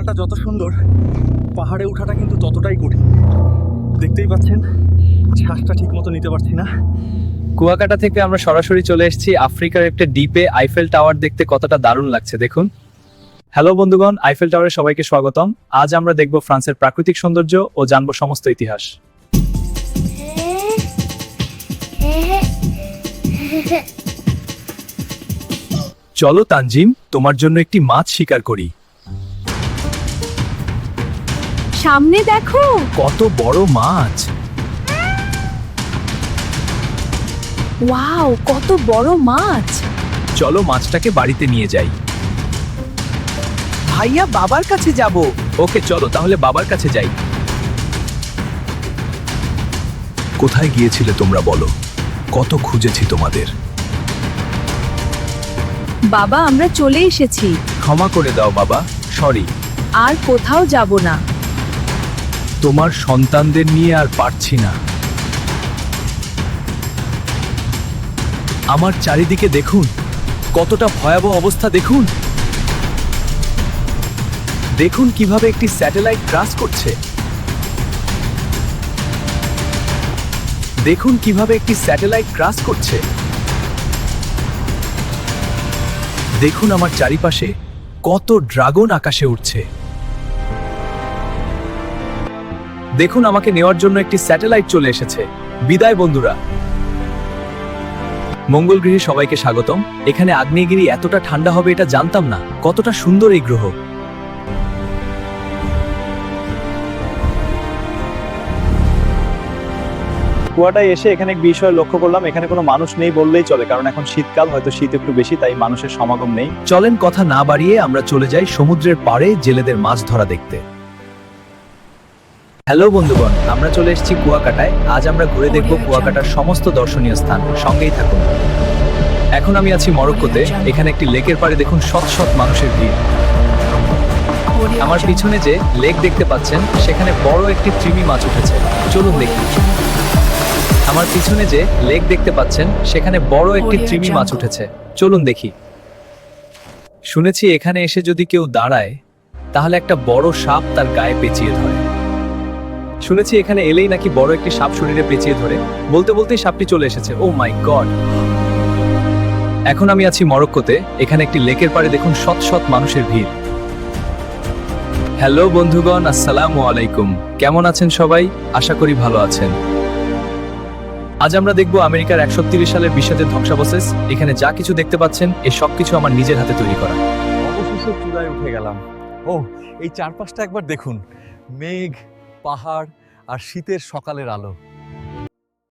জায়গাটা যত সুন্দর, পাহাড়ে ওঠাটা কিন্তু ততটাই কঠিন। দেখতেই পাচ্ছেন, শ্বাসটা ঠিক মতো নিতে পারছি না। কুয়াকাটা থেকে আমরা সরাসরি চলে এসেছি আফ্রিকার একটা দ্বীপে। আইফেল টাওয়ার দেখতে কতটা দারুণ লাগছে দেখুন। হ্যালো বন্ধুগণ, আইফেল টাওয়ারে সবাইকে স্বাগতম। আজ আমরা দেখব ফ্রান্সের প্রাকৃতিক সৌন্দর্য ও জানবো সমস্ত ইতিহাস। চলো তানজিম, তোমার জন্য একটি মাছ শিকার করি। সামনে দেখো, কত বড় মাছ! ওয়াও, কত বড় মাছ! চলো মাছটাকে বাড়িতে নিয়ে যাই। ভাইয়া বাবার কাছে যাব। ওকে চলো তাহলে বাবার কাছে যাই। কোথায় গিয়েছিলে তোমরা বলো? কত খুঁজেছি তোমাদের। বাবা, আমরা চলে এসেছি, ক্ষমা করে দাও বাবা, সরি। আর কোথাও যাব না। তোমার সন্তানদের নিয়ে আর পারছি না। আমার চারিদিকে দেখুন, কতটা ভয়াবহ অবস্থা দেখুন। দেখুন কিভাবে একটি স্যাটেলাইট ক্রাশ করছে। দেখুন কিভাবে একটি স্যাটেলাইট ক্রাশ করছে। দেখুন আমার চারিপাশে কত ড্রাগন আকাশে উঠছে। দেখুন আমাকে নেওয়ার জন্য একটি স্যাটেলাইট চলে এসেছে। বিদায় বন্ধুরা। মঙ্গল গ্রহে সবাইকে স্বাগতম। এখানে আগ্নেয়গিরি এতটা ঠান্ডা হবে এটা জানতাম না। কতটা সুন্দর এই গ্রহ। কুয়াটায় এসে এখানে এক বিষয় লক্ষ্য করলাম, এখানে কোনো মানুষ নেই বললেই চলে, কারণ এখন শীতকাল, হয়তো শীত একটু বেশি, তাই মানুষের সমাগম নেই। চলেন কথা না বাড়িয়ে আমরা চলে যাই সমুদ্রের পাড়ে জেলেদের মাছ ধরা দেখতে। হ্যালো বন্ধুগণ, আমরা চলে এসেছি কুয়াকাটায়। আজ আমরা ঘুরে দেখব কুয়াকাটার সমস্ত দর্শনীয় স্থান। সঙ্গেই থাকুন। এখন আমি আছি মরক্কোতে। এখানে একটি লেকের পাড়ে দেখুন শত শত মানুষের ভিড়। আমার পিছনে যে লেক দেখতে পাচ্ছেন, সেখানে বড় একটি তৃমি মাছ উঠেছে। চলুন দেখি। আমার পিছনে যে লেক দেখতে পাচ্ছেন, সেখানে বড় একটি তৃমি মাছ উঠেছে। চলুন দেখি। শুনেছি এখানে এসে যদি কেউ দাঁড়ায়, তাহলে একটা বড় সাপ তার গায়ে পেঁচিয়ে ধরে। শুনেছি এখানে এলেই নাকি বড় একটি সাপ শরীরে পেঁচিয়ে ধরে। বলতে বলতেই সাপটি চলে এসেছে। ও মাই গড! এখন আমি আছি মরক্কোতে। এখানে একটি লেকের পাড়ে দেখুন শত শত মানুষের ভিড়। হ্যালো বন্ধুগণ, আসসালামু আলাইকুম। কেমন আছেন সবাই? আশা করি ভালো আছেন। আজ আমরা দেখব আমেরিকার ১৩০ সালের বিষাদের ধ্বংসাবশেষ। এখানে যা কিছু দেখতে পাচ্ছেন, এ সবকিছু আমার নিজের হাতে তৈরি করা। অবশেষে চূড়ায় উঠে গেলাম। ও, এই চারপাশটা একবার দেখুন, মেঘ, পাহাড় আর শীতের সকালের আলো।